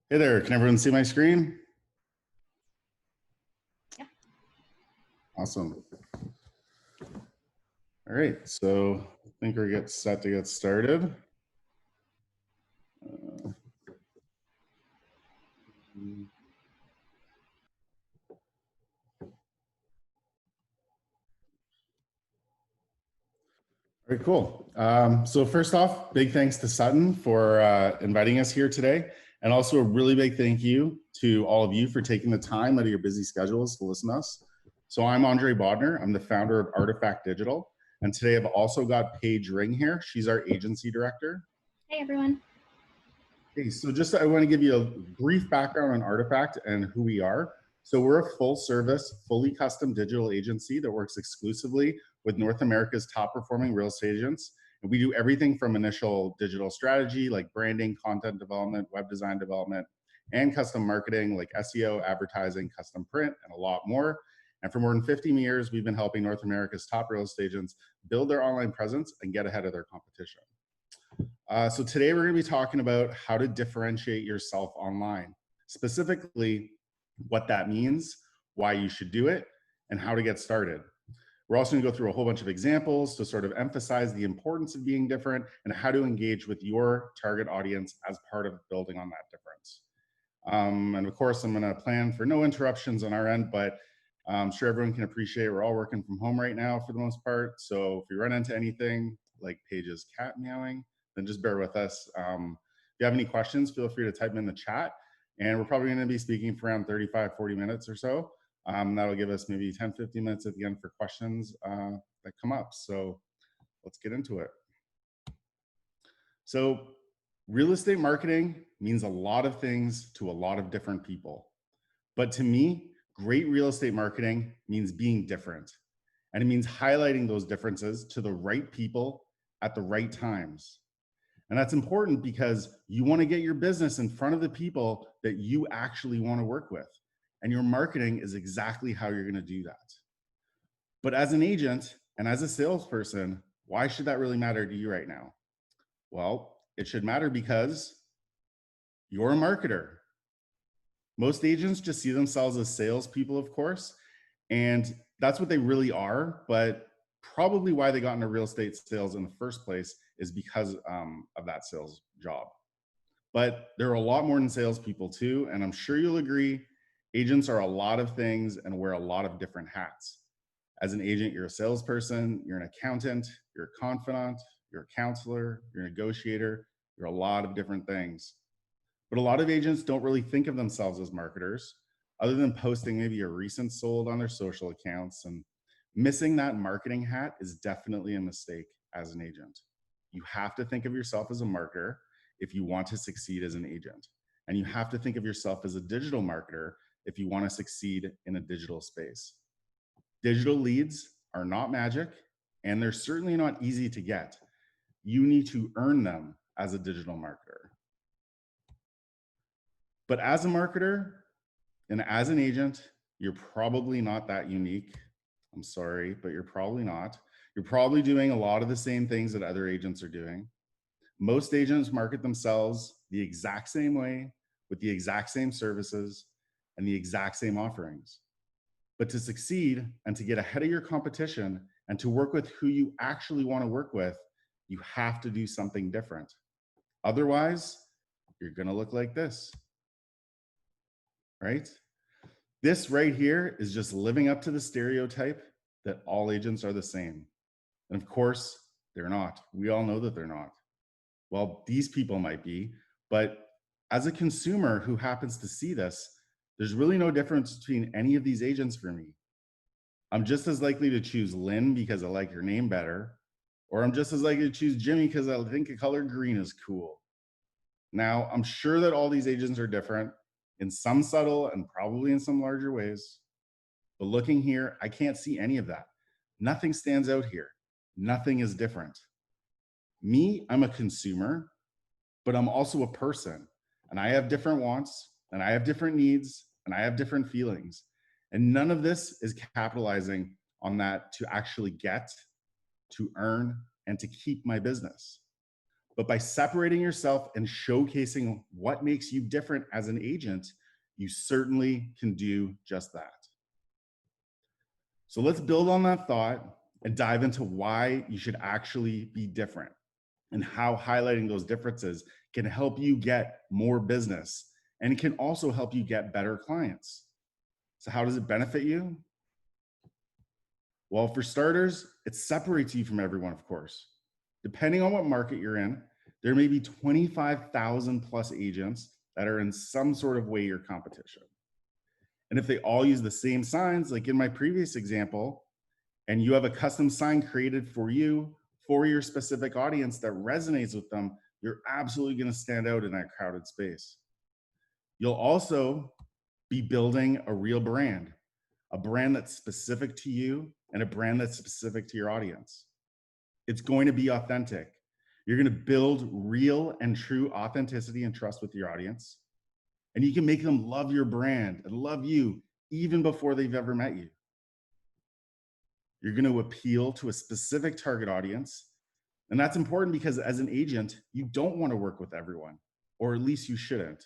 Hey there, can everyone see my screen? Yeah. Awesome. All right, so I think we're set to get started. All right, cool. So first off, big thanks to Sutton for inviting us here today. And also a really big thank you to all of you for taking the time out of your busy schedules to listen to us. So I'm Andre Bodner. I'm the founder of Artifact Digital. And today I've also got Paige Ring here. She's our agency director. Hey, everyone. Okay, so I want to give you a brief background on Artifact and who we are. So we're a full service, fully custom digital agency that works exclusively with North America's top performing real estate agents. And we do everything from initial digital strategy like branding, content development, web design development, and custom marketing like SEO, advertising, custom print, and a lot more. And for more than 50 years, we've been helping North America's top real estate agents build their online presence and get ahead of their competition. So today we're going to be talking about how to differentiate yourself online, specifically what that means, why you should do it, and how to get started. We're also going to go through a whole bunch of examples to sort of emphasize the importance of being different and how to engage with your target audience as part of building on that difference. And of course, I'm going to plan for no interruptions on our end, but I'm sure everyone can appreciate we're all working from home right now for the most part. So if you run into anything like Paige's cat meowing, then just bear with us. If you have any questions, feel free to type them in the chat. And we're probably going to be speaking for around 35, 40 minutes or so. That'll give us maybe 10, 15 minutes at the end for questions that come up. So let's get into it. So real estate marketing means a lot of things to a lot of different people. But to me, great real estate marketing means being different. And it means highlighting those differences to the right people at the right times. And that's important because you want to get your business in front of the people that you actually want to work with. And your marketing is exactly how you're going to do that. But as an agent and as a salesperson, why should that really matter to you right now? Well, it should matter because you're a marketer. Most agents just see themselves as salespeople, of course, and that's what they really are. But probably why they got into real estate sales in the first place is because of that sales job. But there are a lot more than salespeople too, and I'm sure you'll agree, agents are a lot of things and wear a lot of different hats. As an agent, you're a salesperson, you're an accountant, you're a confidant, you're a counselor, you're a negotiator, you're a lot of different things. But a lot of agents don't really think of themselves as marketers, other than posting maybe a recent sold on their social accounts. And missing that marketing hat is definitely a mistake as an agent. You have to think of yourself as a marketer if you want to succeed as an agent. And you have to think of yourself as a digital marketer if you want to succeed in a digital space. Digital leads are not magic, and they're certainly not easy to get. You need to earn them as a digital marketer. But as a marketer and as an agent, you're probably not that unique. I'm sorry, but you're probably not. You're probably doing a lot of the same things that other agents are doing. Most agents market themselves the exact same way, with the exact same services and the exact same offerings. But to succeed and to get ahead of your competition and to work with who you actually want to work with, you have to do something different. Otherwise, you're going to look like this, right? This right here is just living up to the stereotype that all agents are the same. And of course, they're not. We all know that they're not. Well, these people might be, but as a consumer who happens to see this, there's really no difference between any of these agents for me. I'm just as likely to choose Lynn because I like her name better, or I'm just as likely to choose Jimmy because I think the color green is cool. Now, I'm sure that all these agents are different in some subtle and probably in some larger ways. But looking here, I can't see any of that. Nothing stands out here. Nothing is different. Me, I'm a consumer, but I'm also a person. And I have different wants, and I have different needs, and I have different feelings. And none of this is capitalizing on that to actually get, to earn, and to keep my business. But by separating yourself and showcasing what makes you different as an agent, you certainly can do just that. So let's build on that thought and dive into why you should actually be different and how highlighting those differences can help you get more business and it can also help you get better clients. So, how does it benefit you? Well, for starters, it separates you from everyone, of course. Depending on what market you're in, there may be 25,000 plus agents that are in some sort of way your competition. And if they all use the same signs, like in my previous example, and you have a custom sign created for you for your specific audience that resonates with them, you're absolutely going to stand out in that crowded space. You'll also be building a real brand, a brand that's specific to you and a brand that's specific to your audience. It's going to be authentic. You're going to build real and true authenticity and trust with your audience. And you can make them love your brand and love you even before they've ever met you. You're going to appeal to a specific target audience. And that's important because as an agent, you don't want to work with everyone, or at least you shouldn't.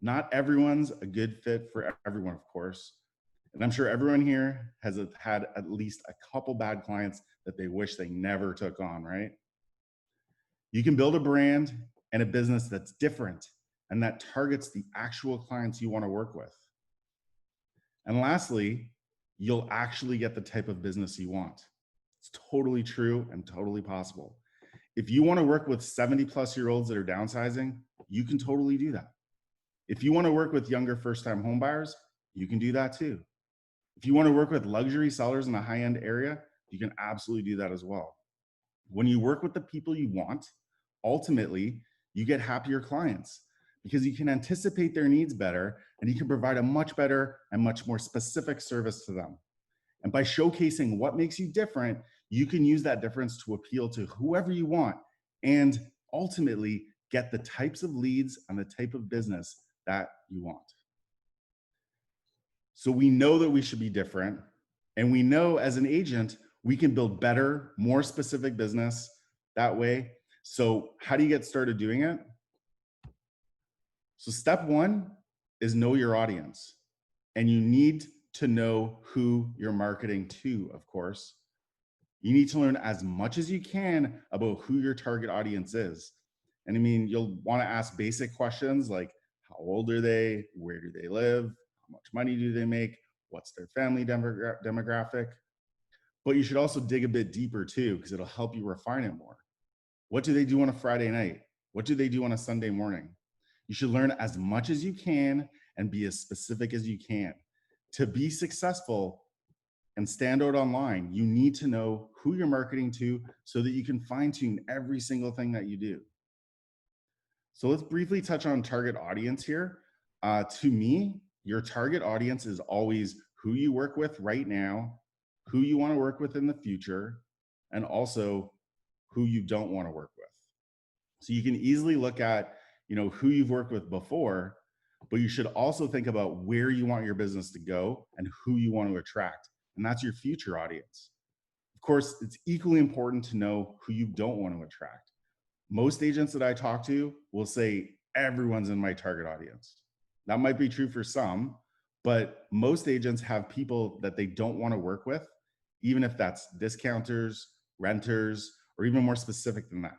Not everyone's a good fit for everyone, of course. And I'm sure everyone here has had at least a couple bad clients that they wish they never took on, right? You can build a brand and a business that's different and that targets the actual clients you want to work with. And lastly, you'll actually get the type of business you want. It's totally true and totally possible. If you want to work with 70-plus-year-olds that are downsizing, you can totally do that. If you want to work with younger first-time homebuyers, you can do that too. If you want to work with luxury sellers in a high-end area, you can absolutely do that as well. When you work with the people you want, ultimately, you get happier clients because you can anticipate their needs better and you can provide a much better and much more specific service to them. And by showcasing what makes you different, you can use that difference to appeal to whoever you want and ultimately get the types of leads and the type of business that you want. So we know that we should be different. And we know as an agent, we can build better, more specific business that way. So how do you get started doing it? So step one is know your audience. And you need to know who you're marketing to, of course. You need to learn as much as you can about who your target audience is. And I mean, you'll want to ask basic questions like, how old are they? Where do they live? How much money do they make? What's their family demographic? But you should also dig a bit deeper too, because it'll help you refine it more. What do they do on a Friday night? What do they do on a Sunday morning? You should learn as much as you can and be as specific as you can. To be successful and stand out online, you need to know who you're marketing to so that you can fine tune every single thing that you do. So let's briefly touch on target audience here. To me, your target audience is always who you work with right now, who you want to work with in the future, and also who you don't want to work with. So you can easily look at, who you've worked with before, but you should also think about where you want your business to go and who you want to attract. And that's your future audience. Of course, it's equally important to know who you don't want to attract. Most agents that I talk to will say everyone's in my target audience. That might be true for some, but most agents have people that they don't want to work with, even if that's discounters, renters, or even more specific than that.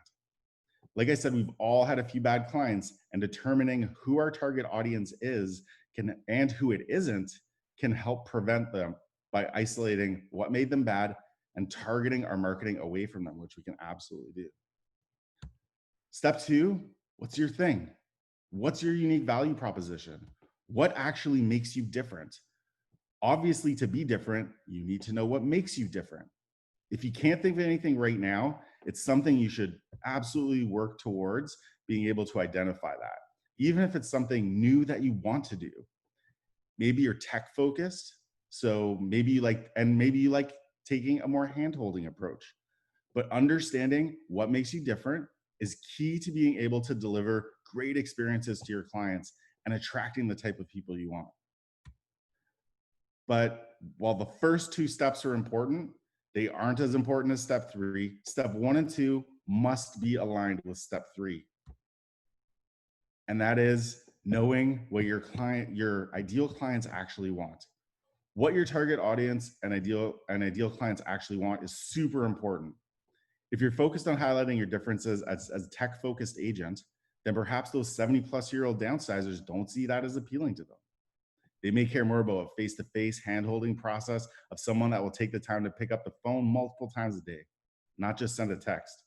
Like I said, we've all had a few bad clients, and determining who our target audience is and who it isn't can help prevent them by isolating what made them bad and targeting our marketing away from them, which we can absolutely do. Step two, what's your thing? What's your unique value proposition? What actually makes you different? Obviously, to be different, you need to know what makes you different. If you can't think of anything right now, it's something you should absolutely work towards being able to identify that, even if it's something new that you want to do. Maybe you're tech focused, so maybe you like taking a more hand-holding approach. But understanding what makes you different is key to being able to deliver great experiences to your clients and attracting the type of people you want. But while the first two steps are important, they aren't as important as step three. Step one and two must be aligned with step 3. And that is knowing what your ideal clients actually want. What your target audience and ideal clients actually want is super important. If you're focused on highlighting your differences as a tech-focused agent, then perhaps those 70-plus-year-old downsizers don't see that as appealing to them. They may care more about a face-to-face hand-holding process of someone that will take the time to pick up the phone multiple times a day, not just send a text.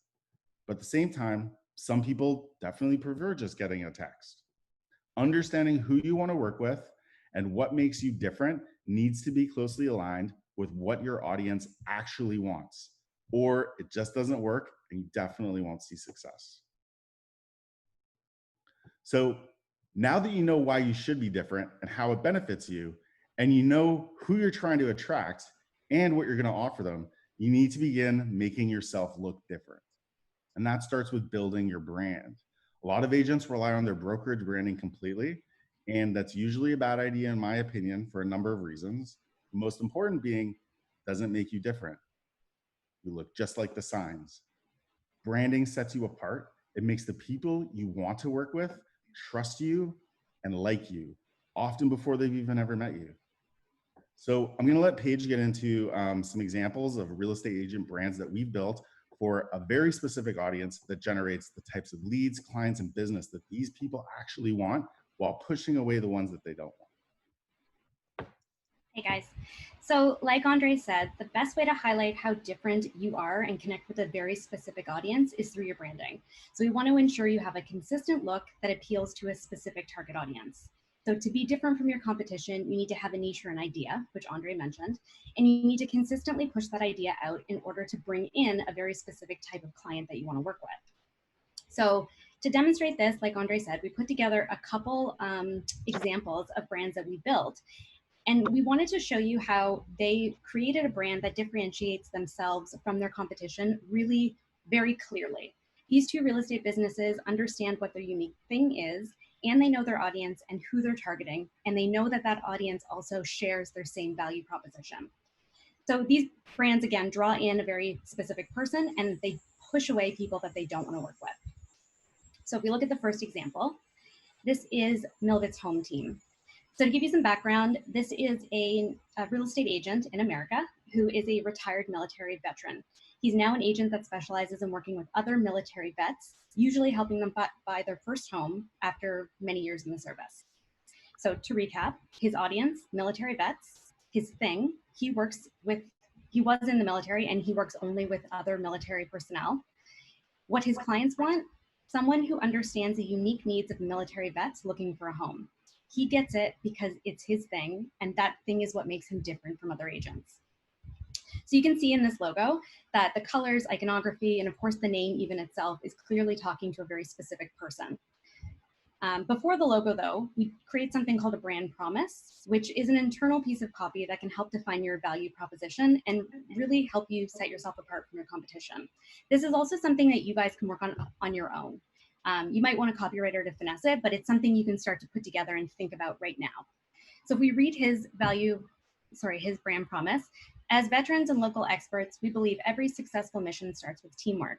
But at the same time, some people definitely prefer just getting a text. Understanding who you want to work with and what makes you different needs to be closely aligned with what your audience actually wants, or it just doesn't work and you definitely won't see success. So now that you know why you should be different and how it benefits you, and you know who you're trying to attract and what you're going to offer them, you need to begin making yourself look different. And that starts with building your brand. A lot of agents rely on their brokerage branding completely, and that's usually a bad idea in my opinion for a number of reasons. The most important being, doesn't make you different. You look just like the signs. Branding sets you apart. It makes the people you want to work with trust you and like you, often before they've even ever met you. So I'm going to let Paige get into some examples of real estate agent brands that we've built for a very specific audience that generates the types of leads, clients, and business that these people actually want while pushing away the ones that they don't want. Hey guys. So like Andre said, the best way to highlight how different you are and connect with a very specific audience is through your branding. So we want to ensure you have a consistent look that appeals to a specific target audience. So to be different from your competition, you need to have a niche or an idea, which Andre mentioned, and you need to consistently push that idea out in order to bring in a very specific type of client that you want to work with. So to demonstrate this, like Andre said, we put together a couple examples of brands that we built. And we wanted to show you how they created a brand that differentiates themselves from their competition really very clearly. These two real estate businesses understand what their unique thing is, and they know their audience and who they're targeting, and they know that that audience also shares their same value proposition. So these brands, again, draw in a very specific person, and they push away people that they don't want to work with. So if we look at the first example, this is Milvit's Home Team. So to give you some background, this is a real estate agent in America who is a retired military veteran. He's now an agent that specializes in working with other military vets, usually helping them buy their first home after many years in the service. So to recap, his audience, military vets, his thing, he was in the military and he works only with other military personnel. What his clients want, someone who understands the unique needs of military vets looking for a home. He gets it because it's his thing, and that thing is what makes him different from other agents. So you can see in this logo that the colors, iconography, and of course the name even itself is clearly talking to a very specific person. Before the logo though, we create something called a brand promise, which is an internal piece of copy that can help define your value proposition and really help you set yourself apart from your competition. This is also something that you guys can work on your own. You might want a copywriter to finesse it, but it's something you can start to put together and think about right now. So if we read his brand promise, as veterans and local experts, we believe every successful mission starts with teamwork.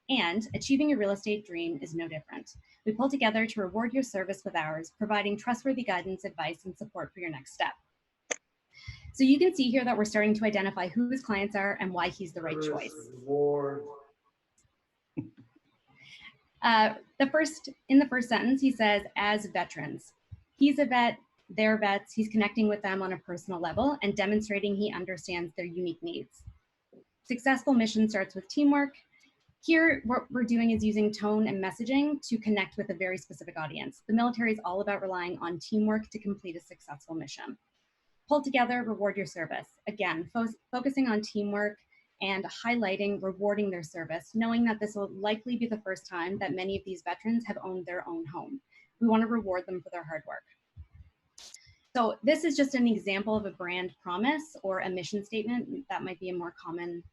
And achieving your real estate dream is no different. We pull together to reward your service with ours, providing trustworthy guidance, advice, and support for your next step. So you can see here that we're starting to identify who his clients are and why he's the right choice. In the first sentence, he says, as veterans. He's a vet, they're vets, he's connecting with them on a personal level and demonstrating he understands their unique needs. Successful mission starts with teamwork. Here, what we're doing is using tone and messaging to connect with a very specific audience. The military is all about relying on teamwork to complete a successful mission. Pull together, reward your service. Again, focusing on teamwork and highlighting, rewarding their service, knowing that this will likely be the first time that many of these veterans have owned their own home. We want to reward them for their hard work. So this is just an example of a brand promise or a mission statement. That might be a more common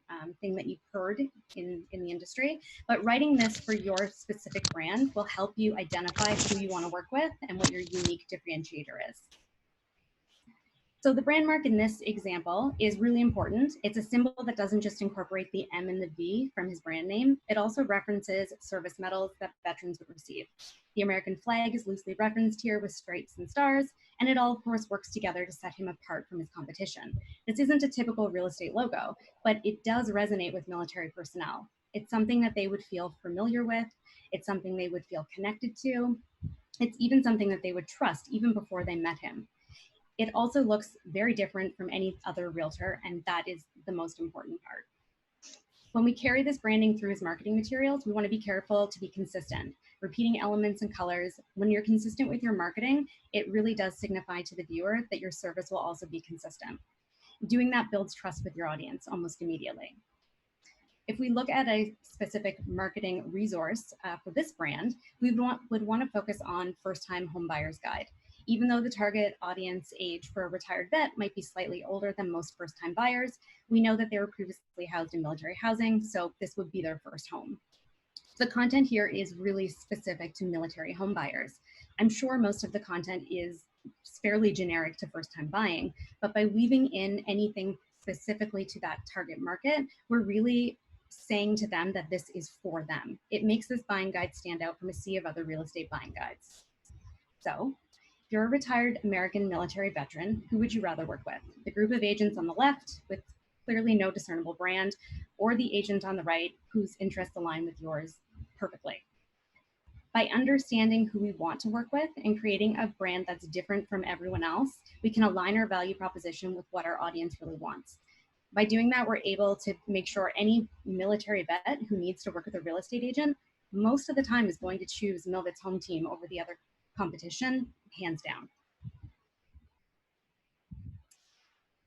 thing that you've heard in the industry, but writing this for your specific brand will help you identify who you want to work with and what your unique differentiator is. So the brand mark in this example is really important. It's a symbol that doesn't just incorporate the M and the V from his brand name. It also references service medals that veterans would receive. The American flag is loosely referenced here with stripes and stars, and it all, of course, works together to set him apart from his competition. This isn't a typical real estate logo, but it does resonate with military personnel. It's something that they would feel familiar with. It's something they would feel connected to. It's even something that they would trust even before they met him. It also looks very different from any other realtor, and that is the most important part. When we carry this branding through his marketing materials, we want to be careful to be consistent. Repeating elements and colors, when you're consistent with your marketing, it really does signify to the viewer that your service will also be consistent. Doing that builds trust with your audience almost immediately. If we look at a specific marketing resource for this brand, we would want to focus on first-time home buyer's guide. Even though the target audience age for a retired vet might be slightly older than most first-time buyers, we know that they were previously housed in military housing, so this would be their first home. The content here is really specific to military home buyers. I'm sure most of the content is fairly generic to first-time buying, but by weaving in anything specifically to that target market, we're really saying to them that this is for them. It makes this buying guide stand out from a sea of other real estate buying guides. So, if you're a retired American military veteran, who would you rather work with? The group of agents on the left with clearly no discernible brand, or the agent on the right whose interests align with yours perfectly? By understanding who we want to work with and creating a brand that's different from everyone else, we can align our value proposition with what our audience really wants. By doing that, we're able to make sure any military vet who needs to work with a real estate agent most of the time is going to choose Milvit's home team over the other competition, hands down.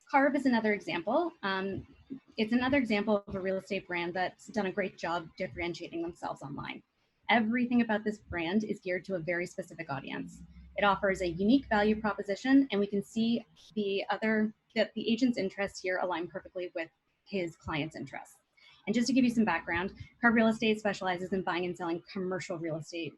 Carve is another example. It's another example of a real estate brand that's done a great job differentiating themselves online. Everything about this brand is geared to a very specific audience. It offers a unique value proposition, and we can see that the agent's interests here align perfectly with his client's interests. And just to give you some background, Carve Real Estate specializes in buying and selling commercial real estate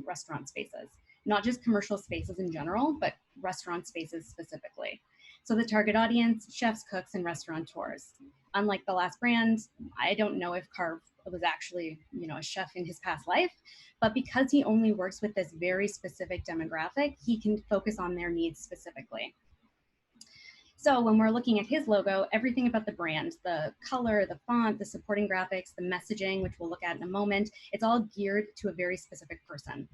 restaurant spaces, not just commercial spaces in general, but restaurant spaces specifically. So the target audience, chefs, cooks, and restaurateurs. Unlike the last brand, I don't know if Carve was actually, a chef in his past life, but because he only works with this very specific demographic, he can focus on their needs specifically. So when we're looking at his logo, everything about the brand, the color, the font, the supporting graphics, the messaging, which we'll look at in a moment, it's all geared to a very specific person.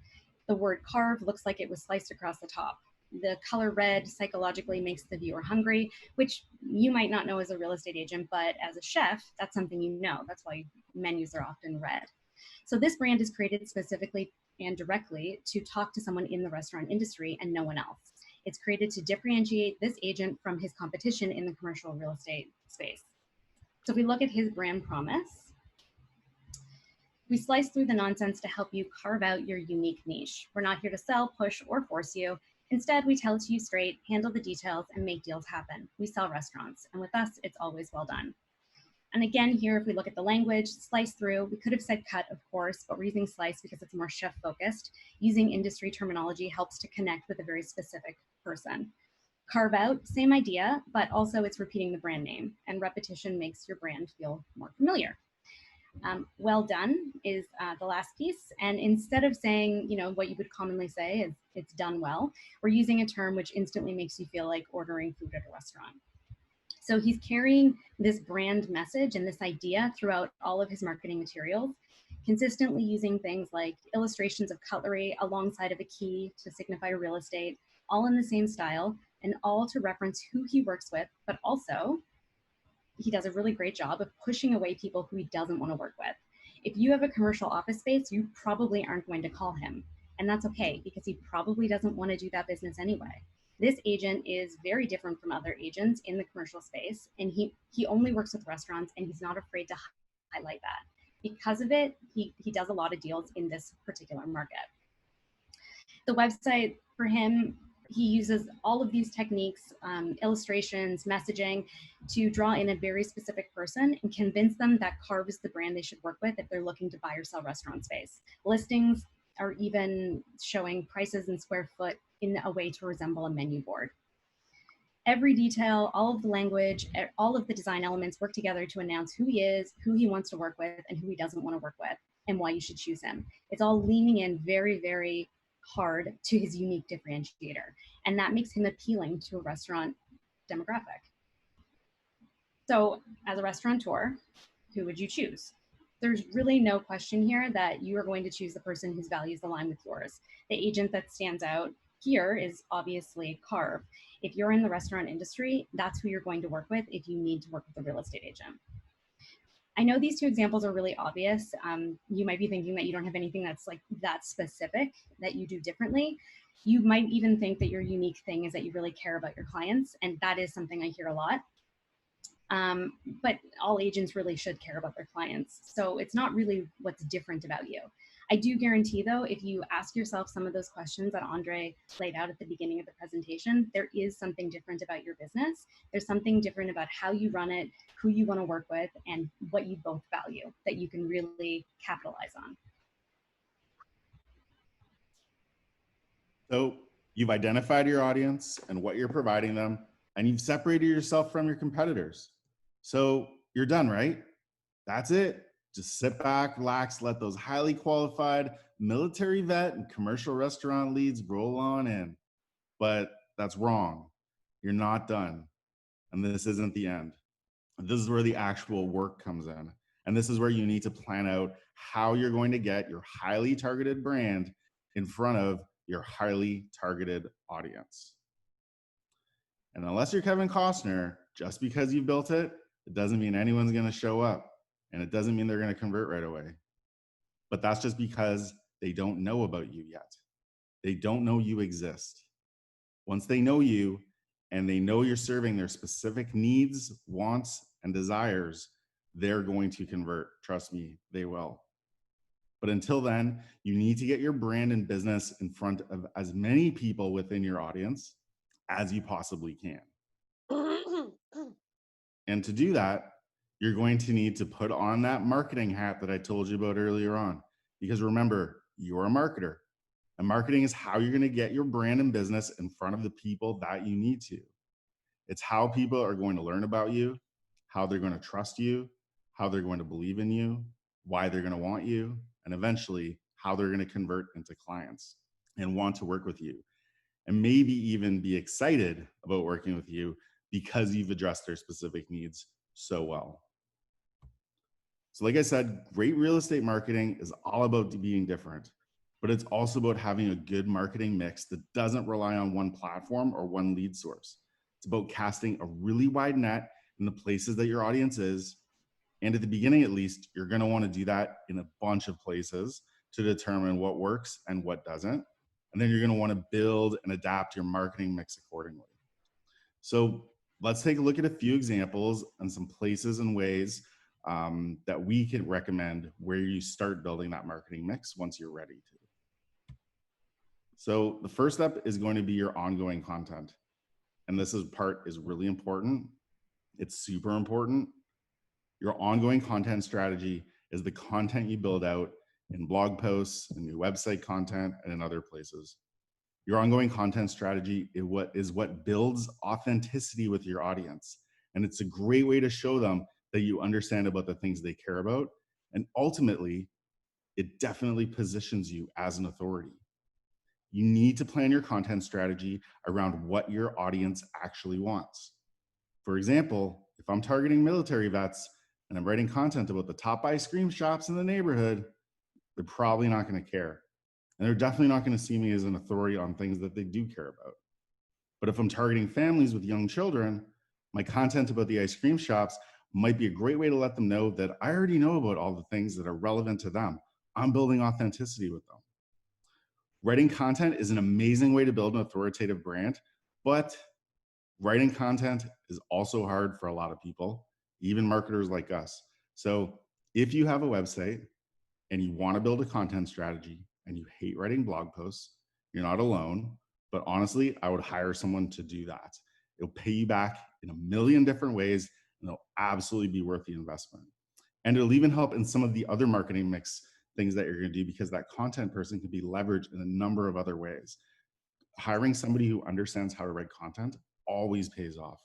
The word carve looks like it was sliced across the top. The color red psychologically makes the viewer hungry, which you might not know as a real estate agent, but as a chef, that's something you know. That's why menus are often red. So this brand is created specifically and directly to talk to someone in the restaurant industry and no one else. It's created to differentiate this agent from his competition in the commercial real estate space. So if we look at his brand promise, we slice through the nonsense to help you carve out your unique niche. We're not here to sell, push, or force you. Instead, we tell it to you straight, handle the details, and make deals happen. We sell restaurants, and with us, it's always well done. And again, here, if we look at the language, slice through, we could have said cut, of course, but we're using slice because it's more chef-focused. Using industry terminology helps to connect with a very specific person. Carve out, same idea, but also it's repeating the brand name, and repetition makes your brand feel more familiar. Well done is the last piece. And instead of saying, what you would commonly say is it's done well, we're using a term which instantly makes you feel like ordering food at a restaurant. So he's carrying this brand message and this idea throughout all of his marketing materials, consistently using things like illustrations of cutlery alongside of a key to signify real estate, all in the same style, and all to reference who he works with, but also he does a really great job of pushing away people who he doesn't want to work with. If you have a commercial office space, you probably aren't going to call him. And that's okay, because he probably doesn't want to do that business anyway. This agent is very different from other agents in the commercial space, and he only works with restaurants, and he's not afraid to highlight that. Because of it, he does a lot of deals in this particular market. The website for him, he uses all of these techniques, illustrations, messaging, to draw in a very specific person and convince them that Carve is the brand they should work with if they're looking to buy or sell restaurant space. Listings are even showing prices in square foot in a way to resemble a menu board. Every detail, all of the language, all of the design elements work together to announce who he is, who he wants to work with, and who he doesn't want to work with, and why you should choose him. It's all leaning in very, very hard to his unique differentiator. And that makes him appealing to a restaurant demographic. So, as a restaurateur, who would you choose? There's really no question here that you are going to choose the person whose values align with yours. The agent that stands out here is obviously Carve. If you're in the restaurant industry, that's who you're going to work with if you need to work with a real estate agent. I know these two examples are really obvious. You might be thinking that you don't have anything that's like that specific that you do differently. You might even think that your unique thing is that you really care about your clients, and that is something I hear a lot. But all agents really should care about their clients. So it's not really what's different about you. I do guarantee, though, if you ask yourself some of those questions that Andre laid out at the beginning of the presentation, there is something different about your business. There's something different about how you run it, who you want to work with, and what you both value that you can really capitalize on. So you've identified your audience and what you're providing them, and you've separated yourself from your competitors. So you're done, right? That's it. Just sit back, relax, let those highly qualified military vet and commercial restaurant leads roll on in. But that's wrong. You're not done. And this isn't the end. This is where the actual work comes in. And this is where you need to plan out how you're going to get your highly targeted brand in front of your highly targeted audience. And unless you're Kevin Costner, just because you built it, it doesn't mean anyone's going to show up. And it doesn't mean they're going to convert right away. But that's just because they don't know about you yet. They don't know you exist. Once they know you and they know you're serving their specific needs, wants, and desires, they're going to convert. Trust me, they will. But until then, you need to get your brand and business in front of as many people within your audience as you possibly can. And to do that, you're going to need to put on that marketing hat that I told you about earlier on. Because remember, you're a marketer. And marketing is how you're going to get your brand and business in front of the people that you need to. It's how people are going to learn about you, how they're going to trust you, how they're going to believe in you, why they're going to want you, and eventually how they're going to convert into clients and want to work with you. And maybe even be excited about working with you because you've addressed their specific needs so well. So like I said, great real estate marketing is all about being different, but it's also about having a good marketing mix that doesn't rely on one platform or one lead source. It's about casting a really wide net in the places that your audience is. And at the beginning, at least, you're going to want to do that in a bunch of places to determine what works and what doesn't. And then you're going to want to build and adapt your marketing mix accordingly. So let's take a look at a few examples and some places and ways that we could recommend where you start building that marketing mix once you're ready to. So the first step is going to be your ongoing content. And this part is really important. It's super important. Your ongoing content strategy is the content you build out in blog posts, in your website content, and in other places. Your ongoing content strategy is what builds authenticity with your audience. And it's a great way to show them that you understand about the things they care about. And ultimately, it definitely positions you as an authority. You need to plan your content strategy around what your audience actually wants. For example, if I'm targeting military vets and I'm writing content about the top ice cream shops in the neighborhood, they're probably not going to care. And they're definitely not going to see me as an authority on things that they do care about. But if I'm targeting families with young children, my content about the ice cream shops might be a great way to let them know that I already know about all the things that are relevant to them. I'm building authenticity with them. Writing content is an amazing way to build an authoritative brand, but writing content is also hard for a lot of people, even marketers like us. So if you have a website and you want to build a content strategy and you hate writing blog posts, you're not alone. But honestly, I would hire someone to do that. It'll pay you back in a million different ways, and it'll absolutely be worth the investment. And it'll even help in some of the other marketing mix things that you're going to do, because that content person can be leveraged in a number of other ways. Hiring somebody who understands how to write content always pays off.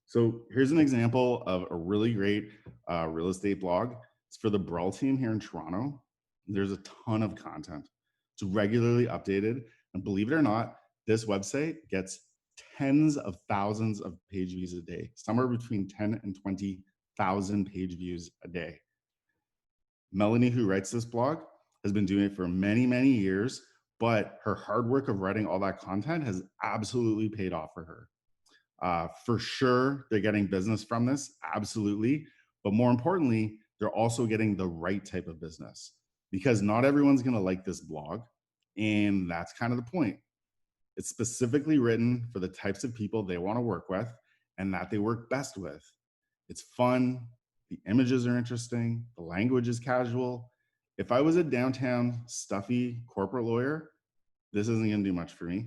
So here's an example of a really great real estate blog. It's for the Brawl team here in Toronto. There's a ton of content. It's regularly updated. And believe it or not, this website gets tens of thousands of page views a day, somewhere between 10 and 20,000 page views a day. Melanie, who writes this blog, has been doing it for many, many years, but her hard work of writing all that content has absolutely paid off for her. For sure, they're getting business from this, absolutely. But more importantly, they're also getting the right type of business, because not everyone's going to like this blog. And that's kind of the point. It's specifically written for the types of people they want to work with and that they work best with. It's fun. The images are interesting. The language is casual. If I was a downtown stuffy corporate lawyer, this isn't going to do much for me.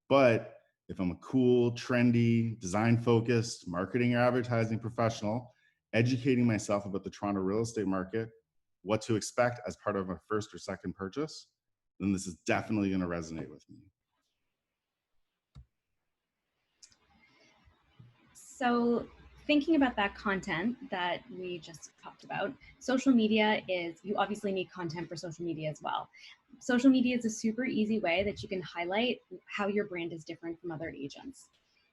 But if I'm a cool, trendy, design-focused marketing or advertising professional, educating myself about the Toronto real estate market, what to expect as part of a first or second purchase, then this is definitely going to resonate with me. So thinking about that content that we just talked about, social media is, you obviously need content for social media as well. Social media is a super easy way that you can highlight how your brand is different from other agents.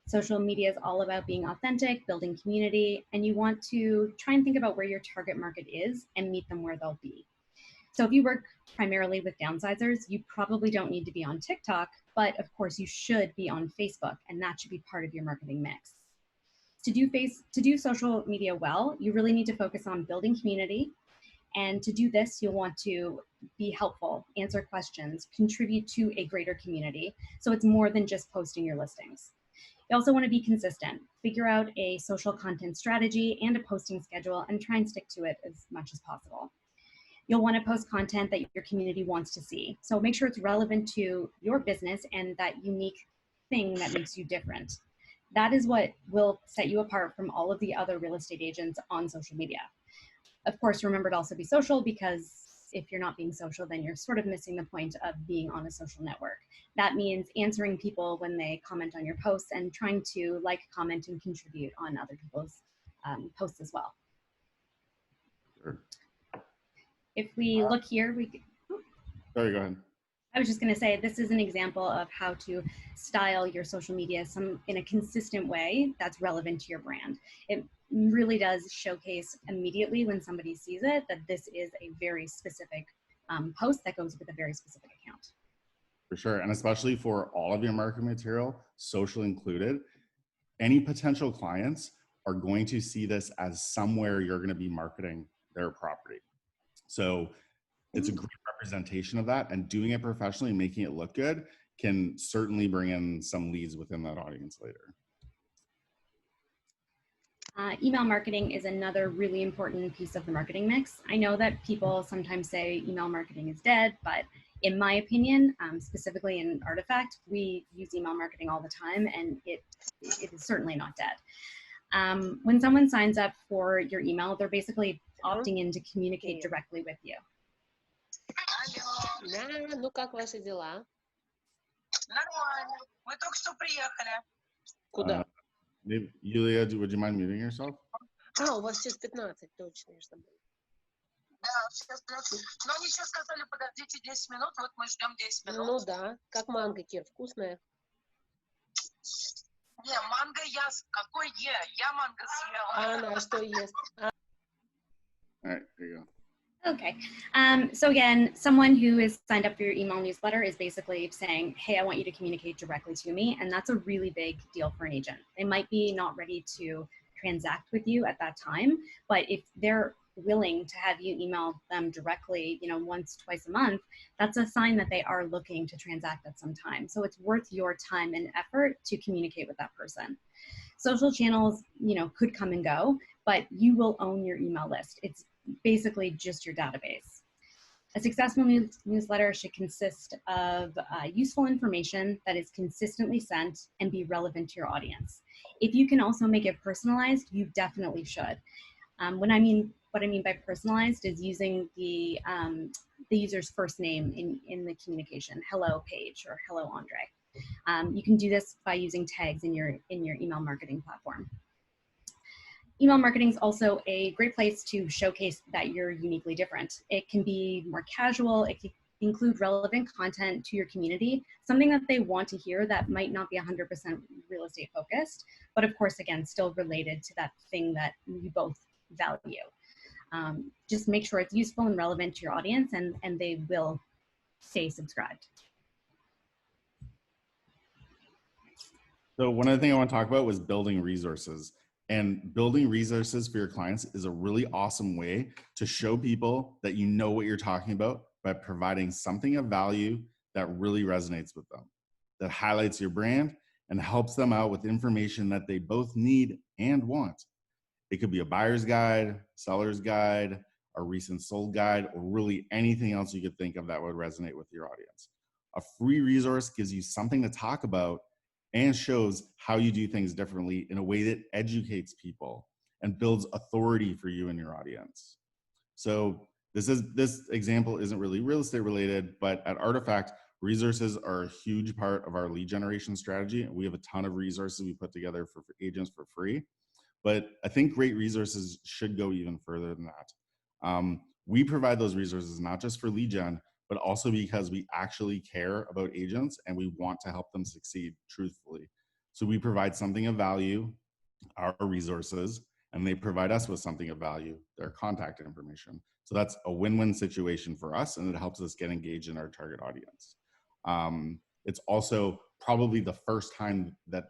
Social media is all about being authentic, building community, and you want to try and think about where your target market is and meet them where they'll be. So if you work primarily with downsizers, you probably don't need to be on TikTok, but of course you should be on Facebook, and that should be part of your marketing mix. To do social media well, you really need to focus on building community. And to do this, you'll want to be helpful, answer questions, contribute to a greater community. So it's more than just posting your listings. You also want to be consistent. Figure out a social content strategy and a posting schedule and try and stick to it as much as possible. You'll want to post content that your community wants to see. So make sure it's relevant to your business and that unique thing that makes you different. That is what will set you apart from all of the other real estate agents on social media. Of course, remember to also be social, because if you're not being social, then you're sort of missing the point of being on a social network. That means answering people when they comment on your posts and trying to like, comment, and contribute on other people's posts as well. Sure. If we look here, Sorry, go ahead. I was just going to say, this is an example of how to style your social media in a consistent way that's relevant to your brand. It really does showcase immediately when somebody sees it that this is a very specific post that goes with a very specific account. For sure, and especially for all of your marketing material, social included, any potential clients are going to see this as somewhere you're going to be marketing their property. So it's a great representation of that, and doing it professionally, making it look good, can certainly bring in some leads within that audience later. Email marketing is another really important piece of the marketing mix. I know that people sometimes say email marketing is dead, but in my opinion, specifically in Artifact, we use email marketing all the time, and it is certainly not dead. When someone signs up for your email, they're basically opting in to communicate directly with you. Да, ну как ваши дела? Нормально. Мы только что приехали. Куда? Maybe, Yulia, would you mind muting yourself? А, у вас сейчас 15, точно, я забыла. Да, сейчас придут. Но они сейчас сказали, подождите 10 минут, вот мы ждем 10 минут. Ну да, как манго, Кир, вкусная? Не, манго я... Какой я? Я манго съела. А она что ест? All right, there you go. Okay, so again, someone who is signed up for your email newsletter is basically saying, hey, I want you to communicate directly to me. And that's a really big deal for an agent. They might be not ready to transact with you at that time, but if they're willing to have you email them directly, once, twice a month, that's a sign that they are looking to transact at some time. So it's worth your time and effort to communicate with that person. Social channels, could come and go, but you will own your email list. It's basically just your database. A successful newsletter should consist of useful information that is consistently sent and be relevant to your audience. If you can also make it personalized, you definitely should. What I mean by personalized is using the user's first name in the communication. Hello, Paige, or hello, Andre. You can do this by using tags in your email marketing platform. Email marketing is also a great place to showcase that you're uniquely different. It can be more casual. It can include relevant content to your community, something that they want to hear that might not be 100% real estate focused, but of course, again, still related to that thing that you both value. Just make sure it's useful and relevant to your audience, and they will stay subscribed. So one other thing I want to talk about was building resources. And building resources for your clients is a really awesome way to show people that you know what you're talking about by providing something of value that really resonates with them, that highlights your brand and helps them out with information that they both need and want. It could be a buyer's guide, seller's guide, a recent sold guide, or really anything else you could think of that would resonate with your audience. A free resource gives you something to talk about and shows how you do things differently in a way that educates people and builds authority for you and your audience. So this example isn't really real estate related, but at Artifact, resources are a huge part of our lead generation strategy. We have a ton of resources we put together for agents for free, but I think great resources should go even further than that. We provide those resources not just for lead gen, but also because we actually care about agents and we want to help them succeed truthfully. So we provide something of value, our resources, and they provide us with something of value, their contact information. So that's a win-win situation for us, and it helps us get engaged in our target audience. It's also probably the first time that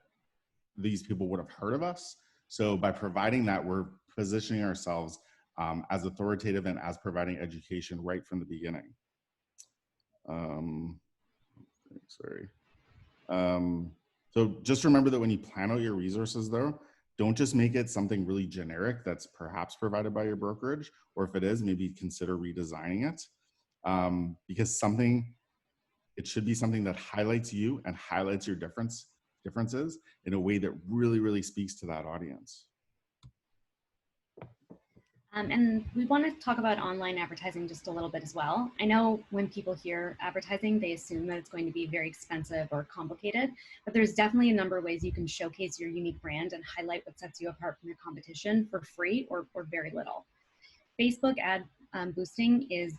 these people would have heard of us. So by providing that, we're positioning ourselves as authoritative and as providing education right from the beginning. So just remember that when you plan out your resources though, don't just make it something really generic that's perhaps provided by your brokerage, or if it is, maybe consider redesigning it, because it should be something that highlights you and highlights your differences in a way that really, really speaks to that audience. And we want to talk about online advertising just a little bit as well. I know when people hear advertising, they assume that it's going to be very expensive or complicated, but there's definitely a number of ways you can showcase your unique brand and highlight what sets you apart from your competition for free or very little. Facebook ad boosting is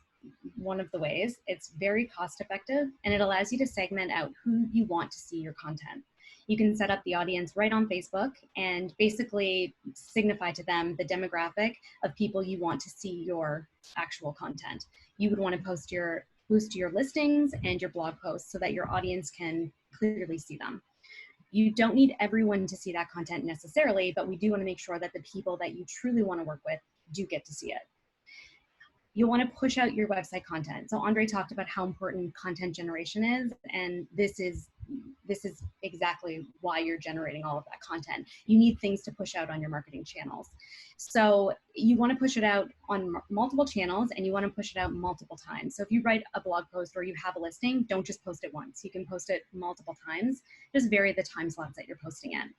one of the ways. It's very cost effective, and it allows you to segment out who you want to see your content. You can set up the audience right on Facebook and basically signify to them the demographic of people you want to see your actual content. You would want to boost your listings and your blog posts so that your audience can clearly see them. You don't need everyone to see that content necessarily, but we do want to make sure that the people that you truly want to work with do get to see it. You'll want to push out your website content. So Andre talked about how important content generation is, and this is exactly why you're generating all of that content. You need things to push out on your marketing channels. So you want to push it out on multiple channels, and you want to push it out multiple times. So if you write a blog post or you have a listing, don't just post it once. You can post it multiple times. Just vary the time slots that you're posting in.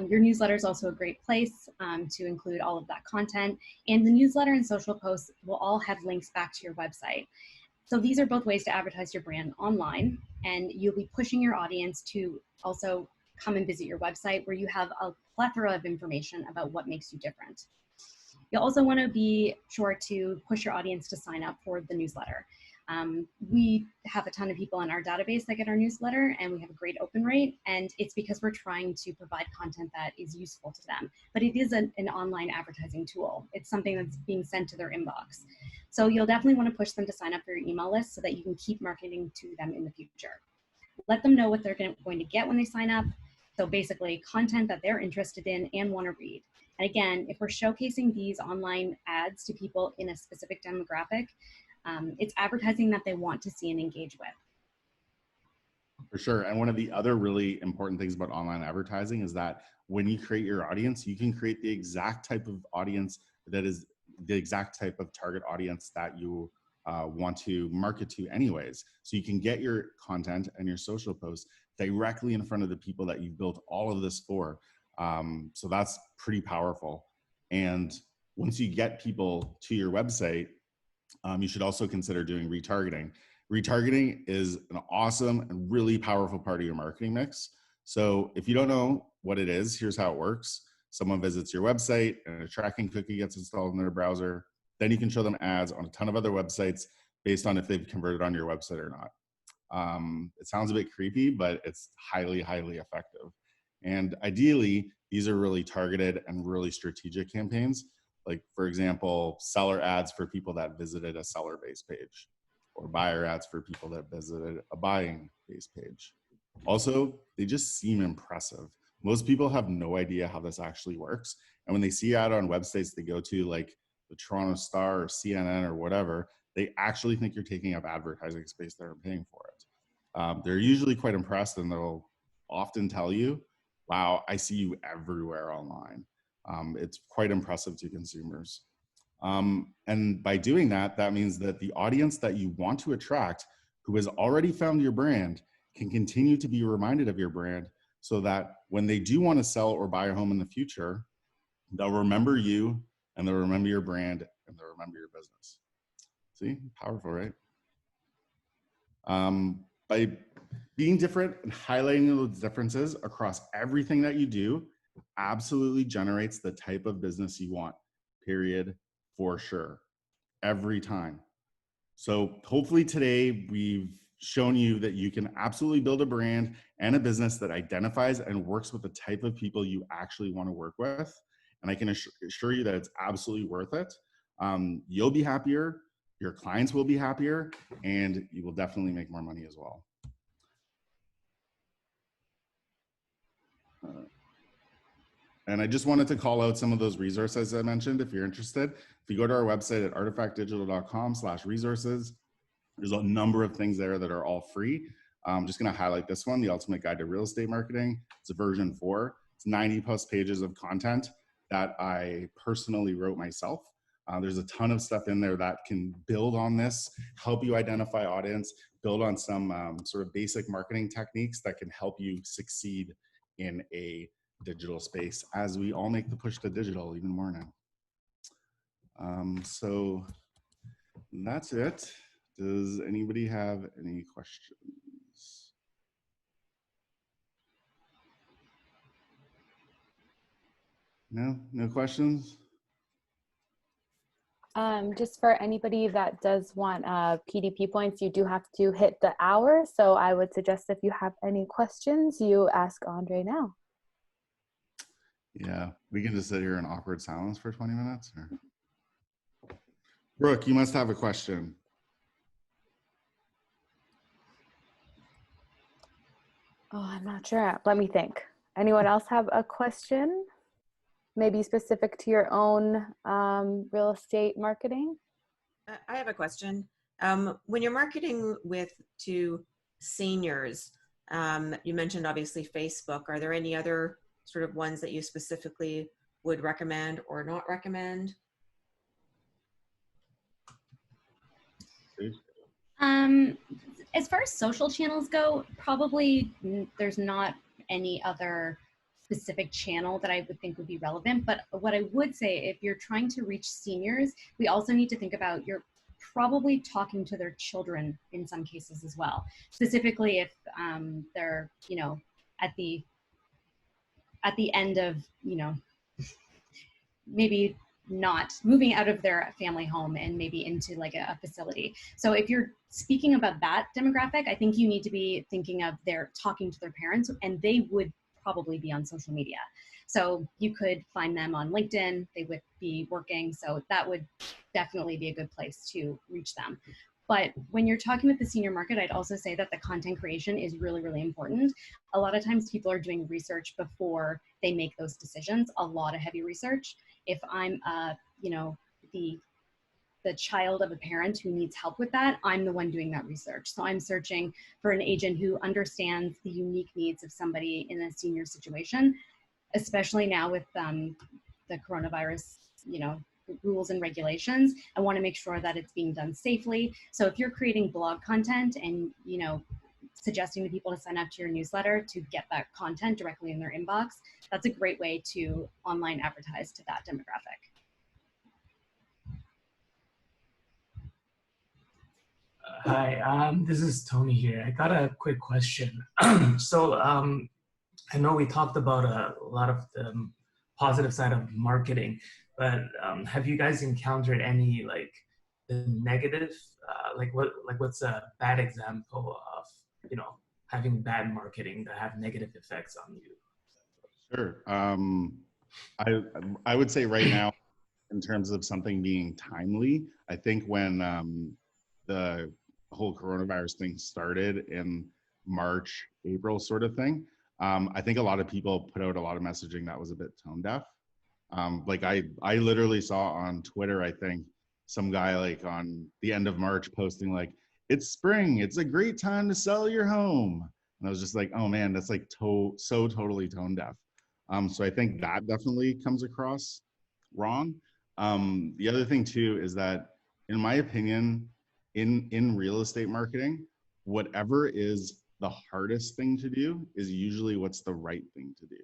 Your newsletter is also a great place to include all of that content, and the newsletter and social posts will all have links back to your website. So these are both ways to advertise your brand online, and you'll be pushing your audience to also come and visit your website where you have a plethora of information about what makes you different. You'll also want to be sure to push your audience to sign up for the newsletter. We have a ton of people in our database that get our newsletter, and we have a great open rate, and it's because we're trying to provide content that is useful to them. But it is an online advertising tool. It's something that's being sent to their inbox. So you'll definitely want to push them to sign up for your email list so that you can keep marketing to them in the future. Let them know what they're going to get when they sign up. So basically content that they're interested in and want to read. And again, if we're showcasing these online ads to people in a specific demographic, it's advertising that they want to see and engage with. For sure. And one of the other really important things about online advertising is that when you create your audience, you can create the exact type of audience that is the exact type of target audience that you want to market to anyways. So you can get your content and your social posts directly in front of the people that you've built all of this for. So that's pretty powerful. And once you get people to your website, you should also consider doing retargeting. Retargeting is an awesome and really powerful part of your marketing mix. So if you don't know what it is, here's how it works. Someone visits your website and a tracking cookie gets installed in their browser. Then you can show them ads on a ton of other websites based on if they've converted on your website or not. It sounds a bit creepy, but it's highly, highly effective. And ideally, these are really targeted and really strategic campaigns. Like, for example, seller ads for people that visited a seller-based page, or buyer ads for people that visited a buying-based page. Also, they just seem impressive. Most people have no idea how this actually works. And when they see ad on websites they go to, like the Toronto Star or CNN or whatever, they actually think you're taking up advertising space they're paying for it. They're usually quite impressed, and they'll often tell you, wow, I see you everywhere online. It's quite impressive to consumers. And by doing that, that means that the audience that you want to attract, who has already found your brand, can continue to be reminded of your brand, so that when they do want to sell or buy a home in the future, they'll remember you, and they'll remember your brand, and they'll remember your business. See, powerful, right? By being different and highlighting those differences across everything that you do absolutely generates the type of business you want, period, for sure, every time. So hopefully today we've shown you that you can absolutely build a brand and a business that identifies and works with the type of people you actually want to work with. And I can assure you that it's absolutely worth it. You'll be happier, your clients will be happier, and you will definitely make more money as well. And I just wanted to call out some of those resources I mentioned. If you're interested, if you go to our website at artifactdigital.com/resources, there's a number of things there that are all free. I'm just going to highlight this one, The Ultimate Guide to Real Estate Marketing. It's a version 4. It's 90+ pages of content that I personally wrote myself. There's a ton of stuff in there that can build on this, help you identify audience, build on some sort of basic marketing techniques that can help you succeed in a digital space as we all make the push to digital even more now. So that's it. Does anybody have any questions? No, no questions? Just for anybody that does want PDP points, you do have to hit the hour. So I would suggest if you have any questions, you ask Andre now. Yeah, we can just sit here in awkward silence for 20 minutes. Or... Brooke, you must have a question. Oh, I'm not sure. Let me think. Anyone else have a question? Maybe specific to your own real estate marketing? I have a question. When you're marketing to seniors, you mentioned obviously Facebook. Are there any other sort of ones that you specifically would recommend or not recommend? As far as social channels go, probably there's not any other specific channel that I would think would be relevant. But what I would say, if you're trying to reach seniors, we also need to think about you're probably talking to their children in some cases as well. Specifically if they're, you know, at the end of, you know, maybe not moving out of their family home and maybe into like a facility. So if you're speaking about that demographic, I think you need to be thinking of talking to their parents, and they would probably be on social media. So you could find them on LinkedIn, they would be working. So that would definitely be a good place to reach them. But when you're talking with the senior market, I'd also say that the content creation is really, really important. A lot of times people are doing research before they make those decisions, a lot of heavy research. If I'm, you know, the child of a parent who needs help with that, I'm the one doing that research. So I'm searching for an agent who understands the unique needs of somebody in a senior situation, especially now with the coronavirus, you know, rules and regulations. I want to make sure that it's being done safely. So if you're creating blog content and, you know, suggesting to people to sign up to your newsletter to get that content directly in their inbox, that's a great way to online advertise to that demographic. Hi, this is Tony here. I got a quick question. So I know we talked about a lot of the positive side of marketing, but have you guys encountered any like the negative, what's a bad example of, you know, having bad marketing that have negative effects on you? Sure. I I would say right now, in terms of something being timely, I think when the whole coronavirus thing started in March, April sort of thing, I think a lot of people put out a lot of messaging that was a bit tone deaf. Like I literally saw on Twitter, I think some guy like on the end of March posting like, it's spring, it's a great time to sell your home. And I was just like, oh man, that's like so totally tone deaf. So I think that definitely comes across wrong. The other thing too is that, in my opinion, in real estate marketing, whatever is the hardest thing to do is usually what's the right thing to do.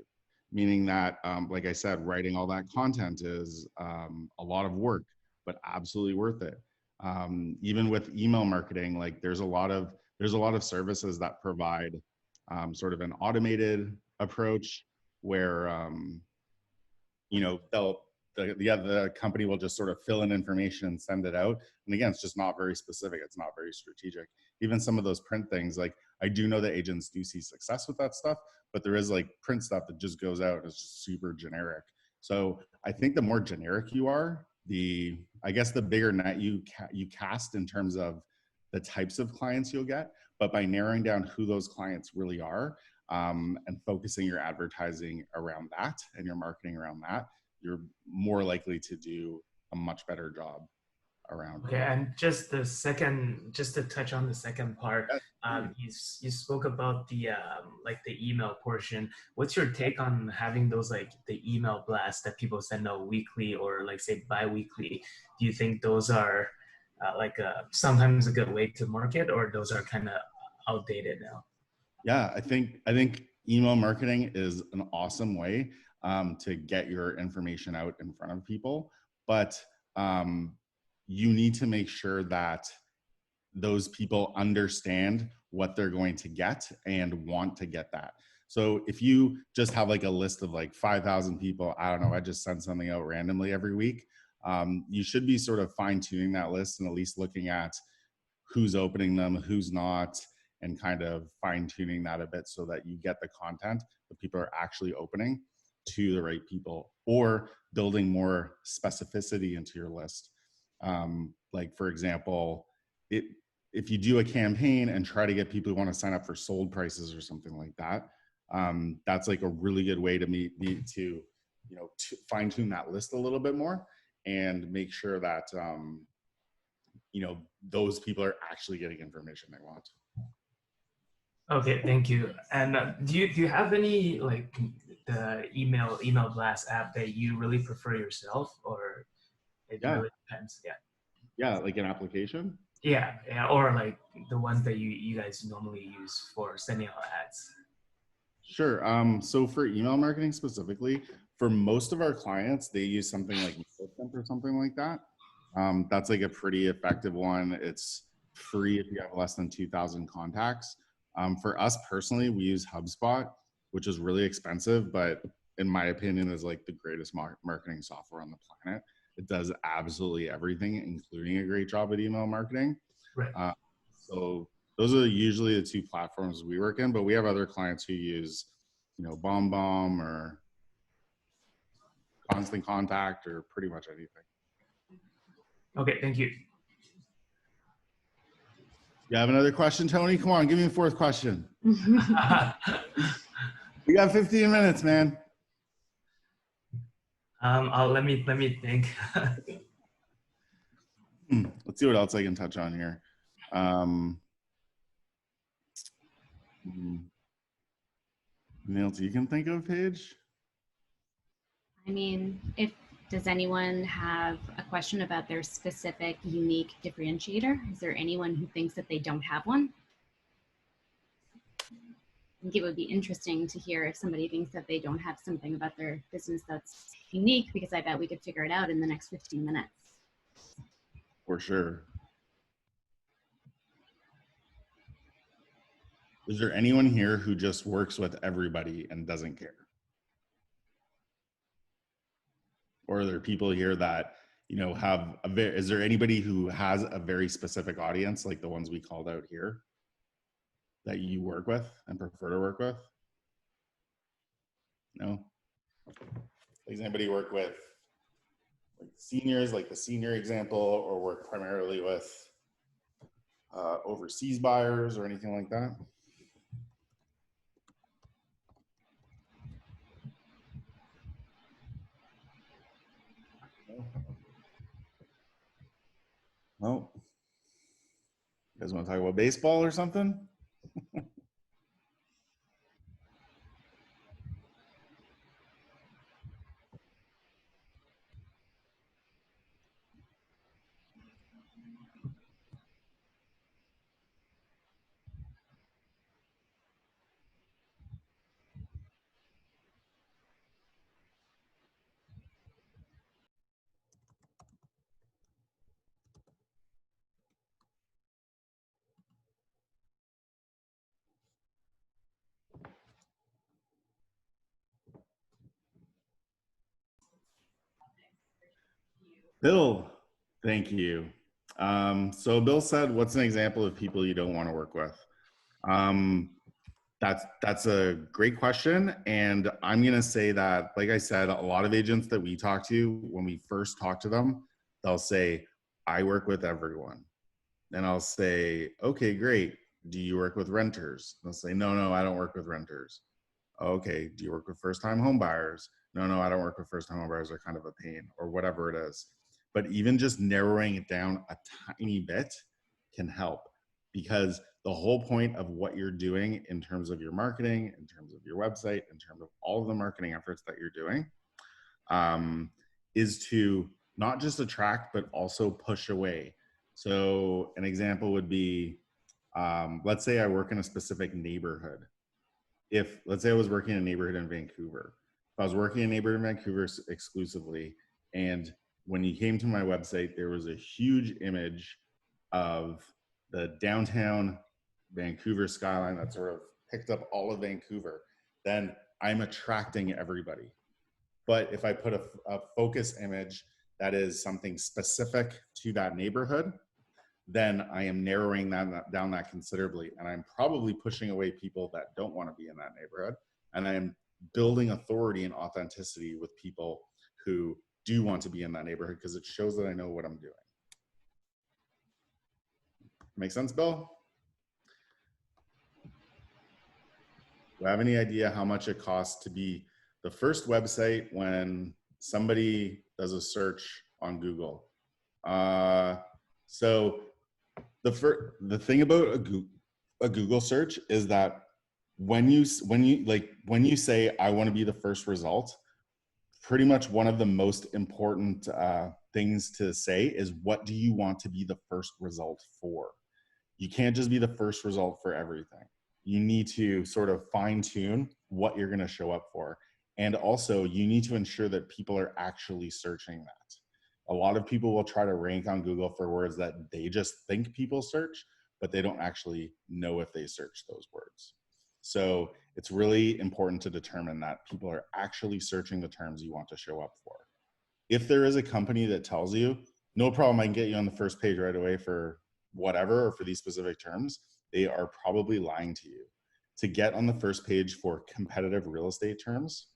Meaning that, like I said, writing all that content is a lot of work, but absolutely worth it. Even with email marketing, like there's a lot of services that provide sort of an automated approach where you know the company will just sort of fill in information and send it out. And again, it's just not very specific. It's not very strategic. Even some of those print things, like I do know that agents do see success with that stuff, but there is like print stuff that just goes out and it's just super generic. So I think the more generic you are, I guess the bigger net you cast in terms of the types of clients you'll get. But by narrowing down who those clients really are, and focusing your advertising around that and your marketing around that, you're more likely to do a much better job around. Okay, and just to touch on the second part, you spoke about the like the email portion. What's your take on having those like the email blasts that people send out weekly or like say bi-weekly? Do you think those are sometimes a good way to market, or those are kind of outdated now? Yeah, I think email marketing is an awesome way to get your information out in front of people, but you need to make sure that those people understand what they're going to get and want to get that. So if you just have like a list of like 5,000 people, I don't know, I just send something out randomly every week, you should be sort of fine tuning that list and at least looking at who's opening them, who's not, and kind of fine tuning that a bit so that you get the content that people are actually opening to the right people, or building more specificity into your list. Like for example, if you do a campaign and try to get people who want to sign up for sold prices or something like that, that's like a really good way to to fine tune that list a little bit more and make sure that those people are actually getting information they want. Okay, thank you. And do you have any like the email blast app that you really prefer yourself, or it really depends? Yeah, like an application. Yeah, or like the ones that you guys normally use for sending out ads. Sure. So for email marketing specifically, for most of our clients, they use something like MailChimp or something like that. That's like a pretty effective one. It's free if you have less than 2,000 contacts. For us personally, we use HubSpot, which is really expensive, but in my opinion is like the greatest marketing software on the planet. It does absolutely everything, including a great job at email marketing. Right. So those are usually the two platforms we work in, but we have other clients who use, BombBomb or Constant Contact or pretty much anything. Okay, thank you. You have another question, Tony? Come on, give me a fourth question. We got 15 minutes, man. Let me think. Let's see what else I can touch on here. Anything else you can think of, Paige? I mean, does anyone have a question about their specific unique differentiator? Is there anyone who thinks that they don't have one? I think it would be interesting to hear if somebody thinks that they don't have something about their business that's unique, because I bet we could figure it out in the next 15 minutes. For sure. Is there anyone here who just works with everybody and doesn't care? Or are there people here that, you know, have a very, is there anybody who has a very specific audience like the ones we called out here that you work with and prefer to work with? No? Does anybody work with like seniors, like the senior example, or work primarily with overseas buyers or anything like that? No? You guys want to talk about baseball or something? Bill, thank you. So Bill said, what's an example of people you don't want to work with? That's a great question. And I'm going to say that, like I said, a lot of agents that we talk to, when we first talk to them, they'll say, I work with everyone. And I'll say, okay, great. Do you work with renters? They'll say, no, I don't work with renters. Okay, do you work with first-time home buyers? No, I don't work with first-time home buyers. They're kind of a pain, or whatever it is. But even just narrowing it down a tiny bit can help, because the whole point of what you're doing in terms of your marketing, in terms of your website, in terms of all of the marketing efforts that you're doing, is to not just attract, but also push away. So an example would be, let's say I work in a specific neighborhood. If, let's say I was working in a neighborhood in Vancouver, if I was working in a neighborhood in Vancouver exclusively, and when you came to my website, there was a huge image of the downtown Vancouver skyline that sort of picked up all of Vancouver, then I'm attracting everybody. But if I put a focus image that is something specific to that neighborhood, then I am narrowing that down that considerably. And I'm probably pushing away people that don't want to be in that neighborhood. And I'm building authority and authenticity with people who do want to be in that neighborhood, because it shows that I know what I'm doing. Make sense, Bill? Do you have any idea how much it costs to be the first website when somebody does a search on Google? So the thing about a Google search is that when you say I want to be the first result, pretty much one of the most important things to say is, what do you want to be the first result for? You can't just be the first result for everything. You need to sort of fine tune what you're going to show up for. And also you need to ensure that people are actually searching that. A lot of people will try to rank on Google for words that they just think people search, but they don't actually know if they search those words. So it's really important to determine that people are actually searching the terms you want to show up for. If there is a company that tells you, no problem, I can get you on the first page right away for whatever, or for these specific terms, they are probably lying to you. To get on the first page for competitive real estate terms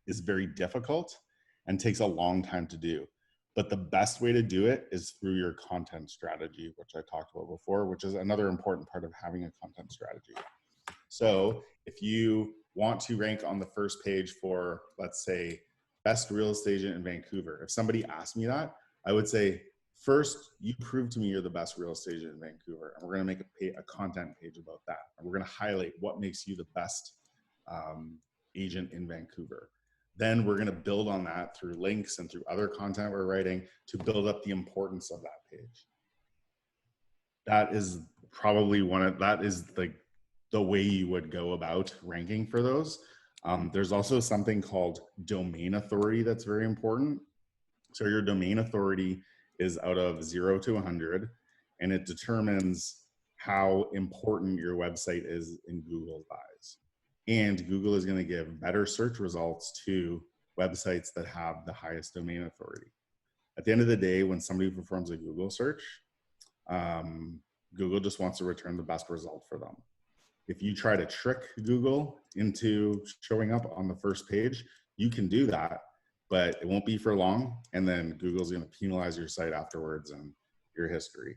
is very difficult and takes a long time to do. But the best way to do it is through your content strategy, which I talked about before, which is another important part of having a content strategy. So if you want to rank on the first page for, let's say, best real estate agent in Vancouver, if somebody asked me that, I would say, first, you prove to me you're the best real estate agent in Vancouver, and we're going to make a content page about that. And we're going to highlight what makes you the best agent in Vancouver. Then we're going to build on that through links and through other content we're writing to build up the importance of that page. That is probably that is like the way you would go about ranking for those. There's also something called domain authority that's very important. So your domain authority is out of 0 to 100, and it determines how important your website is in Google's eyes. And Google is going to give better search results to websites that have the highest domain authority. At the end of the day, when somebody performs a Google search, Google just wants to return the best result for them. If you try to trick Google into showing up on the first page, you can do that, but it won't be for long. And then Google's going to penalize your site afterwards and your history.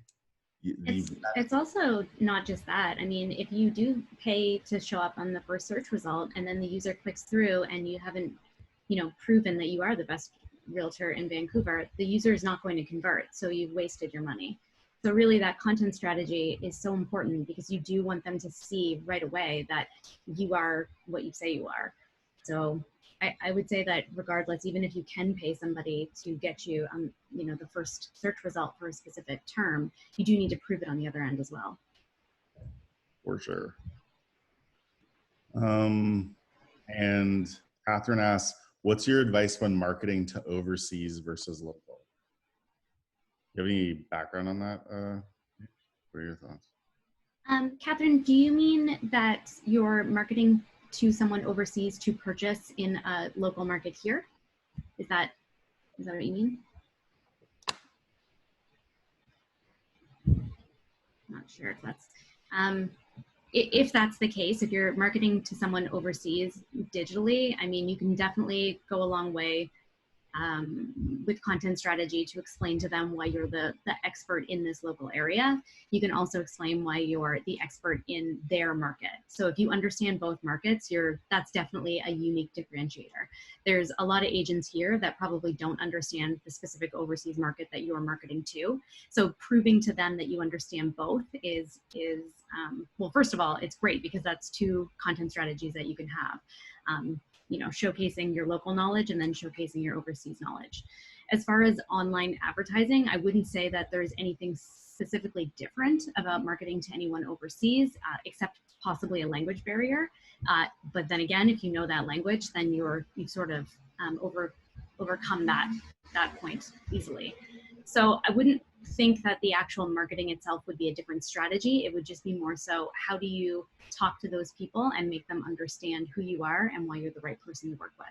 It's also not just that. I mean, if you do pay to show up on the first search result and then the user clicks through and you haven't, proven that you are the best realtor in Vancouver, the user is not going to convert. So you've wasted your money. So really that content strategy is so important because you do want them to see right away that you are what you say you are. So I would say that regardless, even if you can pay somebody to get you, the first search result for a specific term, you do need to prove it on the other end as well. For sure. And Catherine asks, what's your advice when marketing to overseas versus local? Do you have any background on that? What are your thoughts? Catherine, do you mean that you're marketing to someone overseas to purchase in a local market here? Is that what you mean? Not sure if that's the case. If you're marketing to someone overseas digitally, I mean, you can definitely go a long way with content strategy to explain to them why you're the expert in this local area. You can also explain why you're the expert in their market. So if you understand both markets, that's definitely a unique differentiator. There's a lot of agents here that probably don't understand the specific overseas market that you're marketing to. So proving to them that you understand both is well, first of all, it's great because that's two content strategies that you can have. Showcasing your local knowledge and then showcasing your overseas knowledge. As far as online advertising, I wouldn't say that there's anything specifically different about marketing to anyone overseas, except possibly a language barrier. But then again, if you know that language, then you've sort of overcome that point easily. So I wouldn't think that the actual marketing itself would be a different strategy. It would just be more so, how do you talk to those people and make them understand who you are and why you're the right person to work with?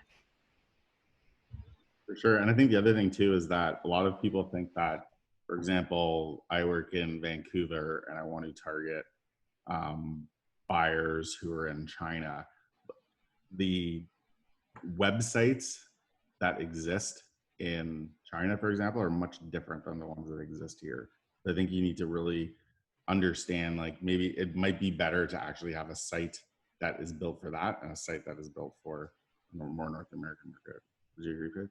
For sure. And I think the other thing too is that a lot of people think that, for example, I work in Vancouver and I want to target buyers who are in China. The websites that exist in China, for example, are much different than the ones that exist here. I think you need to really understand, like, maybe it might be better to actually have a site that is built for that and a site that is built for more North American market. Would you agree, Paige?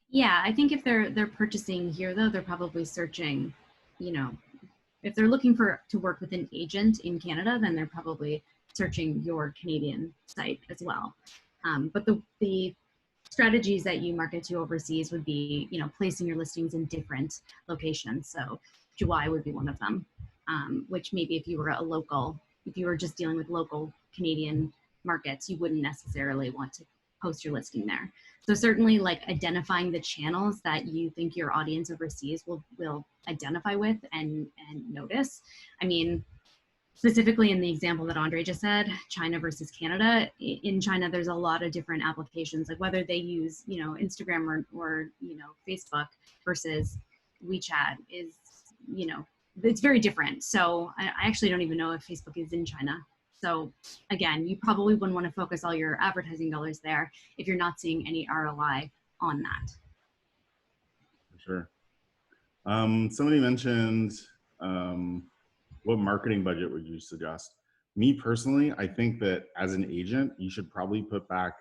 Yeah, I think if they're purchasing here though, they're probably searching, if they're looking to work with an agent in Canada, then they're probably searching your Canadian site as well. But the strategies that you market to overseas would be, placing your listings in different locations. So July would be one of them, which maybe if you were just dealing with local Canadian markets, you wouldn't necessarily want to post your listing there. So certainly, like, identifying the channels that you think your audience overseas will identify with and notice. I mean, specifically in the example that Andre just said, China versus Canada. In China, there's a lot of different applications, like whether they use, Instagram or Facebook versus WeChat is, it's very different. So I actually don't even know if Facebook is in China. So again, you probably wouldn't want to focus all your advertising dollars there if you're not seeing any ROI on that. For sure. Somebody mentioned, what marketing budget would you suggest? Me personally, I think that as an agent, you should probably put back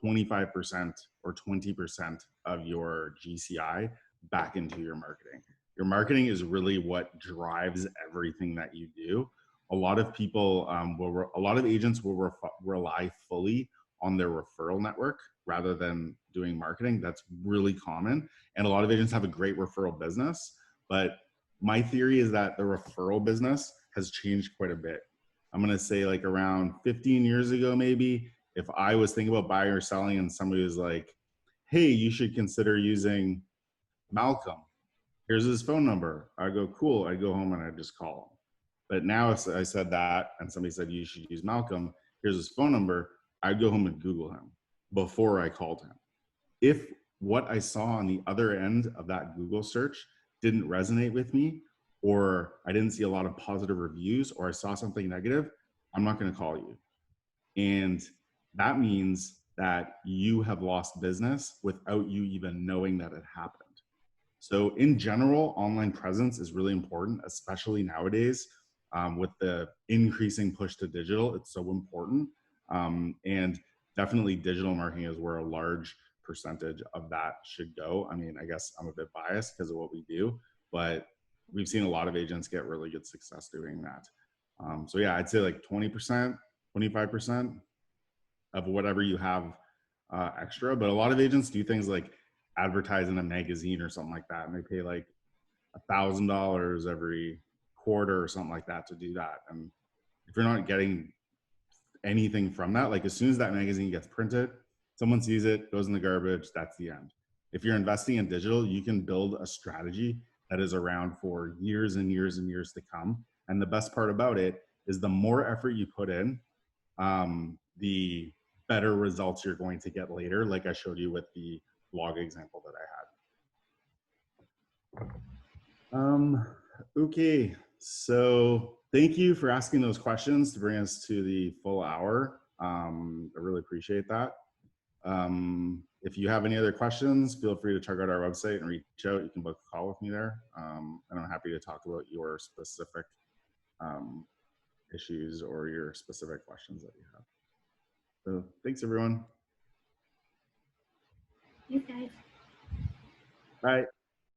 25% or 20% of your GCI back into your marketing. Your marketing is really what drives everything that you do. A lot of people, a lot of agents will rely fully on their referral network rather than doing marketing. That's really common. And a lot of agents have a great referral business, but my theory is that the referral business has changed quite a bit. I'm going to say, like, around 15 years ago, maybe, if I was thinking about buying or selling and somebody was like, hey, you should consider using Malcolm. Here's his phone number. I go, cool. I go home and I just call him. But now if I said that and somebody said you should use Malcolm, here's his phone number, I'd go home and Google him before I called him. If what I saw on the other end of that Google search didn't resonate with me, or I didn't see a lot of positive reviews, or I saw something negative, I'm not going to call you. And that means that you have lost business without you even knowing that it happened. So in general, online presence is really important, especially nowadays with the increasing push to digital. It's so important. And definitely digital marketing is where a large percentage of that should go. I mean, I guess I'm a bit biased because of what we do, but we've seen a lot of agents get really good success doing that. So yeah, I'd say like 20%, 25% of whatever you have extra. But a lot of agents do things like advertise in a magazine or something like that, and they pay like $1,000 every quarter or something like that to do that. And if you're not getting anything from that, like as soon as that magazine gets printed, someone sees it, goes in the garbage, that's the end. If you're investing in digital, you can build a strategy that is around for years and years and years to come. And the best part about it is the more effort you put in, the better results you're going to get later, like I showed you with the blog example that I had. Okay, so thank you for asking those questions to bring us to the full hour. I really appreciate that. If you have any other questions, feel free to check out our website and reach out. You can book a call with me there. And I'm happy to talk about your specific issues or your specific questions that you have. So thanks, everyone. Thanks, guys. Bye.